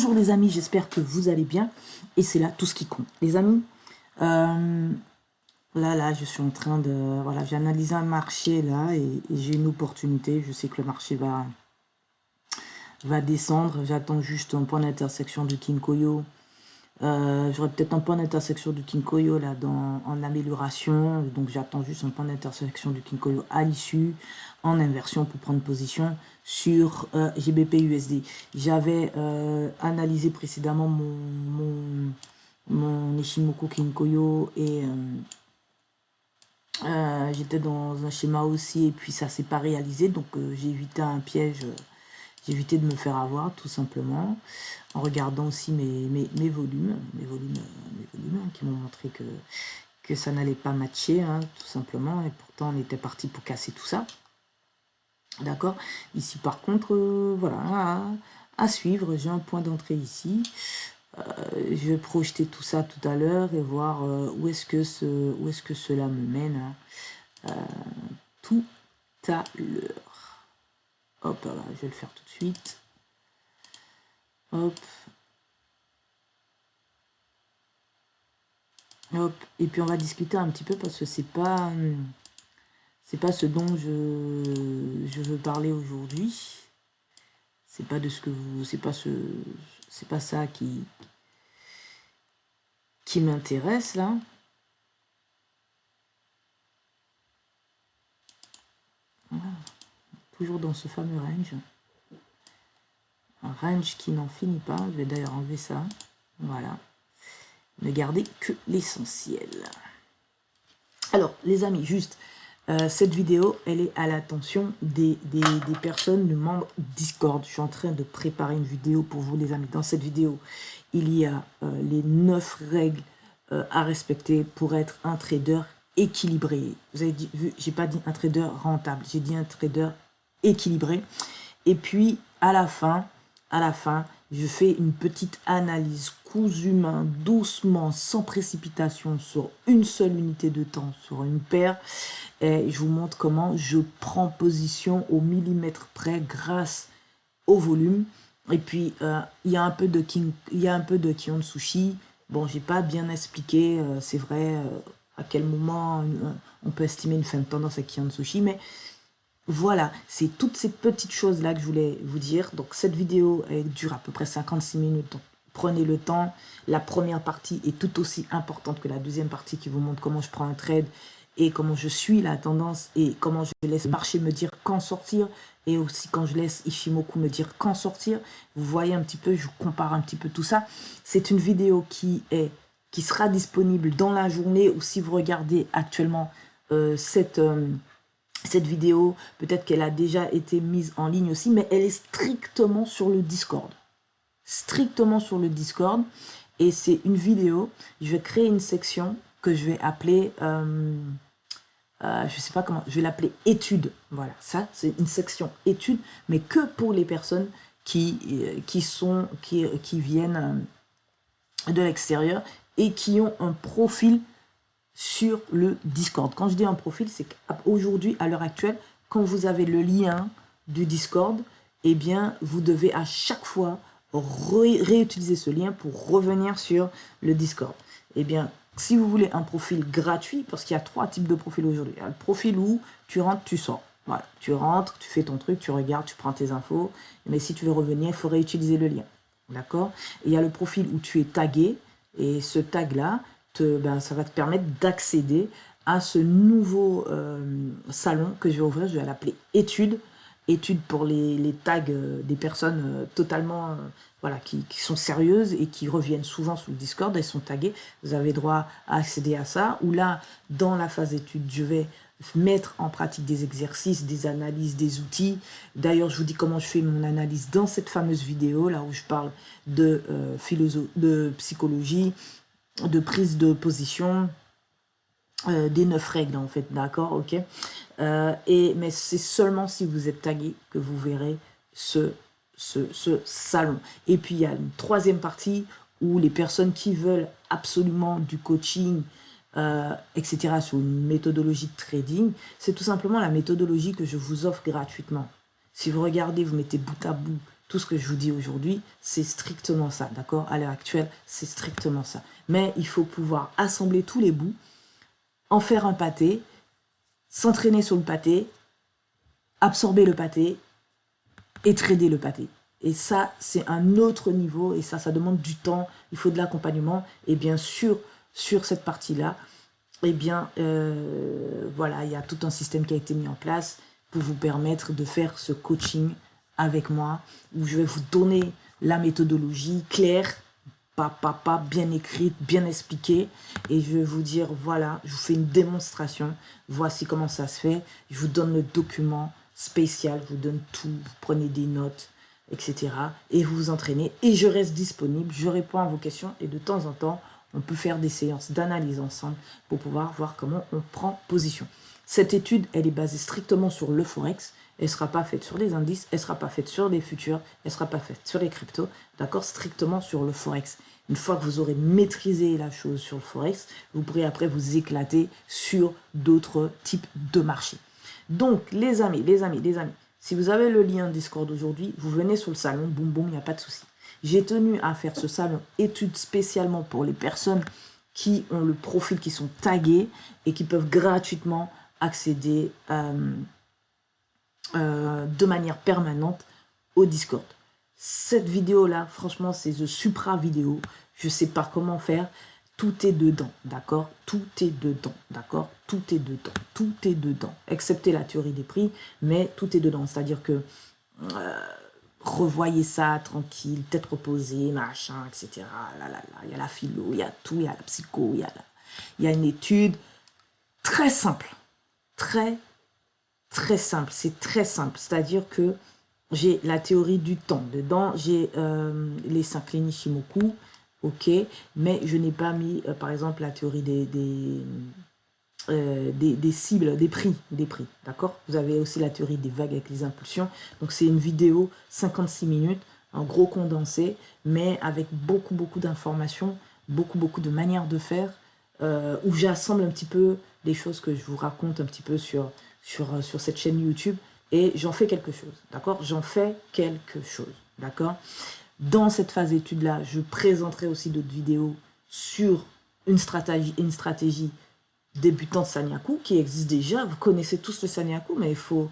Bonjour les amis, j'espère que vous allez bien. Et c'est là tout ce qui compte. Les amis, là, je suis en train de... Voilà, j'ai analysé un marché là et j'ai une opportunité. Je sais que le marché va descendre. J'attends juste un point d'intersection du Kinkoyo. J'aurai peut-être un point d'intersection du Kinkoyo là en amélioration. Donc j'attends juste un point d'intersection du Kinkoyo à l'issue en inversion pour prendre position sur GBP USD. J'avais analysé précédemment mon Ishimoku Kinkoyo et j'étais dans un schéma aussi et puis ça s'est pas réalisé. Donc j'ai évité un piège. J'ai évité de me faire avoir, tout simplement, en regardant aussi mes volumes hein, qui m'ont montré que ça n'allait pas matcher, hein, tout simplement, et pourtant on était parti pour casser tout ça. D'accord. Ici, par contre, voilà, à suivre, j'ai un point d'entrée ici. Je vais projeter tout ça tout à l'heure et voir où est-ce que cela me mène tout à l'heure. Hop là, je vais le faire tout de suite. Hop. Hop. Et puis on va discuter un petit peu parce que c'est pas ce dont je veux parler aujourd'hui. C'est pas de ce que vous, c'est pas ça qui m'intéresse là. Voilà. Toujours dans ce fameux range. Un range qui n'en finit pas. Je vais d'ailleurs enlever ça. Voilà. Ne garder que l'essentiel. Alors, les amis, juste, cette vidéo, elle est à l'attention des personnes, du membre Discord. Je suis en train de préparer une vidéo pour vous, les amis. Dans cette vidéo, il y a les 9 règles à respecter pour être un trader équilibré. Vous avez vu, j'ai pas dit un trader rentable, j'ai dit un trader équilibré. Et puis, à la fin, je fais une petite analyse cousu main, doucement, sans précipitation, sur une seule unité de temps, sur une paire. Et je vous montre comment je prends position au millimètre près grâce au volume. Et puis, il y a un peu de Kion Sushi. Bon, j'ai pas bien expliqué, c'est vrai, à quel moment on peut estimer une fin de tendance à Kion Sushi, mais voilà, c'est toutes ces petites choses-là que je voulais vous dire. Donc, cette vidéo, elle dure à peu près 56 minutes. Donc, prenez le temps. La première partie est tout aussi importante que la deuxième partie qui vous montre comment je prends un trade et comment je suis la tendance et comment je laisse le marché me dire quand sortir et aussi quand je laisse Ishimoku me dire quand sortir. Vous voyez un petit peu, je compare un petit peu tout ça. C'est une vidéo qui sera disponible dans la journée ou si vous regardez actuellement cette vidéo, peut-être qu'elle a déjà été mise en ligne aussi, mais elle est strictement sur le Discord. Strictement sur le Discord. Et c'est une vidéo, je vais créer une section que je vais appeler, je sais pas comment, je vais l'appeler études. Voilà, ça c'est une section études, mais que pour les personnes qui viennent de l'extérieur et qui ont un profil sur le Discord. Quand je dis un profil, c'est qu'aujourd'hui, à l'heure actuelle, quand vous avez le lien du Discord, eh bien, vous devez à chaque fois réutiliser ce lien pour revenir sur le Discord. Eh bien, si vous voulez un profil gratuit, parce qu'il y a 3 types de profils aujourd'hui. Il y a le profil où tu rentres, tu sors. Voilà, tu rentres, tu fais ton truc, tu regardes, tu prends tes infos. Mais si tu veux revenir, il faut réutiliser le lien. D'accord? Il y a le profil où tu es tagué, et ce tag-là, ça va te permettre d'accéder à ce nouveau salon que je vais ouvrir. Je vais l'appeler études. Études pour les tags des personnes totalement voilà, qui sont sérieuses et qui reviennent souvent sur le Discord. Elles sont taguées. Vous avez droit à accéder à ça. Ou là, dans la phase études, je vais mettre en pratique des exercices, des analyses, des outils. D'ailleurs, je vous dis comment je fais mon analyse dans cette fameuse vidéo, là où je parle de psychologie, de prise de position, des 9 règles en fait, d'accord, ok. Mais c'est seulement si vous êtes tagué que vous verrez ce salon. Et puis il y a une 3e partie où les personnes qui veulent absolument du coaching, etc. sur une méthodologie de trading, c'est tout simplement la méthodologie que je vous offre gratuitement. Si vous regardez, vous mettez bout à bout Tout ce que je vous dis aujourd'hui, c'est strictement ça, d'accord? À l'heure actuelle, c'est strictement ça. Mais il faut pouvoir assembler tous les bouts, en faire un pâté, s'entraîner sur le pâté, absorber le pâté et trader le pâté. Et ça, c'est un autre niveau et ça demande du temps, il faut de l'accompagnement. Et bien sûr, sur cette partie-là, eh bien, voilà, il y a tout un système qui a été mis en place pour vous permettre de faire ce coaching avec moi, où je vais vous donner la méthodologie claire, pas, bien écrite, bien expliquée, et je vais vous dire, voilà, je vous fais une démonstration, voici comment ça se fait, je vous donne le document spécial, je vous donne tout, vous prenez des notes, etc. Et vous vous entraînez, et je reste disponible, je réponds à vos questions, et de temps en temps, on peut faire des séances d'analyse ensemble pour pouvoir voir comment on prend position. Cette étude, elle est basée strictement sur le Forex. Elle ne sera pas faite sur les indices, elle ne sera pas faite sur les futurs, elle ne sera pas faite sur les cryptos, d'accord, strictement sur le Forex. Une fois que vous aurez maîtrisé la chose sur le Forex, vous pourrez après vous éclater sur d'autres types de marchés. Donc, les amis, si vous avez le lien Discord aujourd'hui, vous venez sur le salon, boum boum, il n'y a pas de souci. J'ai tenu à faire ce salon étude spécialement pour les personnes qui ont le profil, qui sont tagués et qui peuvent gratuitement accéder de manière permanente au Discord. Cette vidéo-là, franchement, c'est The Supra vidéo. Je sais pas comment faire. Tout est dedans, d'accord? Tout est dedans, d'accord? Tout est dedans, tout est dedans. Excepté la théorie des prix, mais tout est dedans. C'est-à-dire que revoyez ça tranquille, tête reposée, machin, etc. Il y a la philo, il y a tout, il y a la psycho, il y a une étude très simple, très simple, c'est très simple. C'est-à-dire que j'ai la théorie du temps. Dedans, j'ai les 5 lignes Shimoku, ok, mais je n'ai pas mis, par exemple, la théorie des cibles, des prix, d'accord? Vous avez aussi la théorie des vagues avec les impulsions. Donc, c'est une vidéo 56 minutes, un gros condensé, mais avec beaucoup d'informations, beaucoup de manières de faire, où j'assemble un petit peu les choses que je vous raconte un petit peu sur cette chaîne YouTube, et j'en fais quelque chose, d'accord? J'en fais quelque chose, d'accord? Dans cette phase d'étude-là, je présenterai aussi d'autres vidéos sur une stratégie débutant de Sanyaku qui existe déjà. Vous connaissez tous le Sanyaku, mais il faut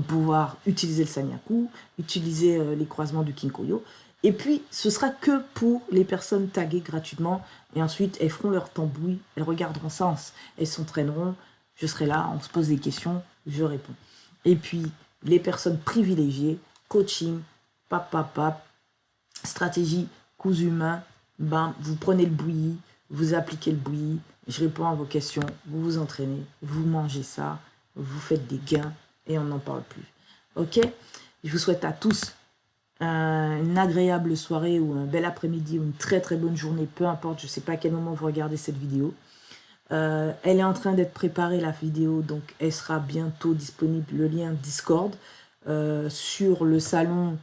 pouvoir utiliser le Sanyaku, utiliser les croisements du Kinkoyo. Et puis, ce sera que pour les personnes taguées gratuitement. Et ensuite, elles feront leur tambouille, elles regarderont ça, elles s'entraîneront. Je serai là, on se pose des questions, je réponds. Et puis, les personnes privilégiées, coaching, stratégie, cousu humain, ben, vous prenez le bouilli, vous appliquez le bouilli, je réponds à vos questions, vous vous entraînez, vous mangez ça, vous faites des gains et on n'en parle plus. Ok? Je vous souhaite à tous une agréable soirée ou un bel après-midi ou une très bonne journée, peu importe, je ne sais pas à quel moment vous regardez cette vidéo. Elle est en train d'être préparée, la vidéo, donc elle sera bientôt disponible, le lien Discord, sur le salon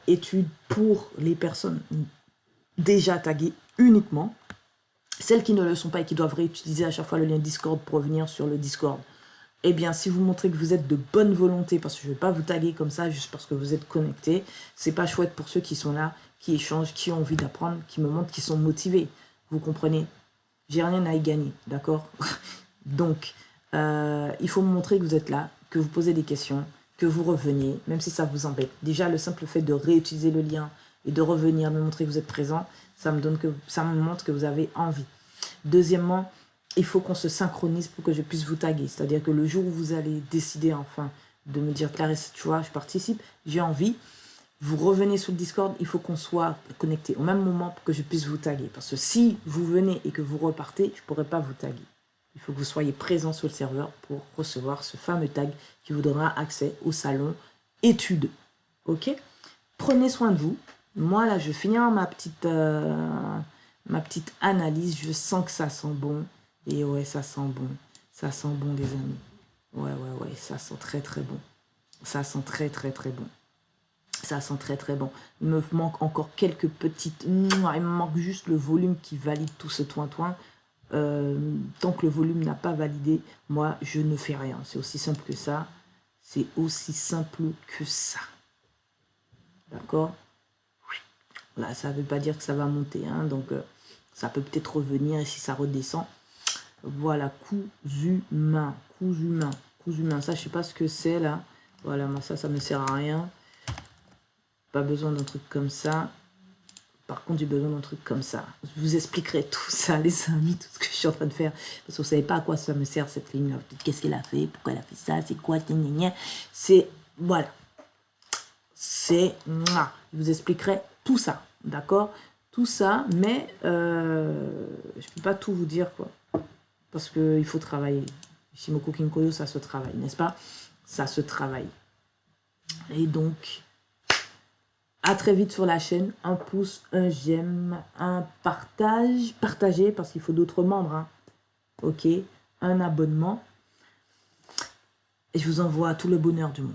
études pour les personnes déjà taguées uniquement. Celles qui ne le sont pas et qui doivent réutiliser à chaque fois le lien Discord pour revenir sur le Discord. Eh bien, si vous montrez que vous êtes de bonne volonté, parce que je ne vais pas vous taguer comme ça juste parce que vous êtes connecté, c'est pas chouette pour ceux qui sont là, qui échangent, qui ont envie d'apprendre, qui me montrent qu'ils sont motivés. Vous comprenez? J'ai rien à y gagner, d'accord? Donc, il faut me montrer que vous êtes là, que vous posez des questions, que vous reveniez, même si ça vous embête. Déjà, le simple fait de réutiliser le lien et de revenir, me montrer que vous êtes présent, ça me montre que vous avez envie. Deuxièmement, il faut qu'on se synchronise pour que je puisse vous taguer. C'est-à-dire que le jour où vous allez décider enfin de me dire, Clarisse, tu vois, je participe, j'ai envie, vous revenez sur le Discord, il faut qu'on soit connecté au même moment pour que je puisse vous taguer. Parce que si vous venez et que vous repartez, je ne pourrai pas vous taguer. Il faut que vous soyez présent sur le serveur pour recevoir ce fameux tag qui vous donnera accès au salon études. Ok? Prenez soin de vous. Moi, là, je vais finir ma petite analyse. Je sens que ça sent bon. Et ouais, ça sent bon. Ça sent bon, les amis. Ouais, ça sent très bon. Ça sent très bon. Ça sent très bon. Il me manque encore quelques petites... Il me manque juste le volume qui valide tout ce toin-toin. Tant que le volume n'a pas validé, moi, je ne fais rien. C'est aussi simple que ça. C'est aussi simple que ça. D'accord? Là, ça ne veut pas dire que ça va monter, hein, donc ça peut peut-être revenir, et si ça redescend, voilà, cousu main, cousu main, cousu main. Ça, je sais pas ce que c'est, là. Voilà, moi, ça me sert à rien. Pas besoin d'un truc comme ça. Par contre, j'ai besoin d'un truc comme ça. Je vous expliquerai tout ça, les amis, tout ce que je suis en train de faire. Parce que vous ne savez pas à quoi ça me sert, cette ligne-là. Qu'est-ce qu'elle a fait? Pourquoi elle a fait ça? C'est quoi? C'est... Voilà. C'est... Je vous expliquerai tout ça. D'accord? Tout ça, mais je ne peux pas tout vous dire, quoi. Parce qu'il faut travailler. Shimoku Kinkoyo, ça se travaille, n'est-ce pas? Ça se travaille. Et donc... à très vite sur la chaîne, un pouce, un j'aime, un partage, partagez parce qu'il faut d'autres membres, hein. Ok, un abonnement et je vous envoie tout le bonheur du monde.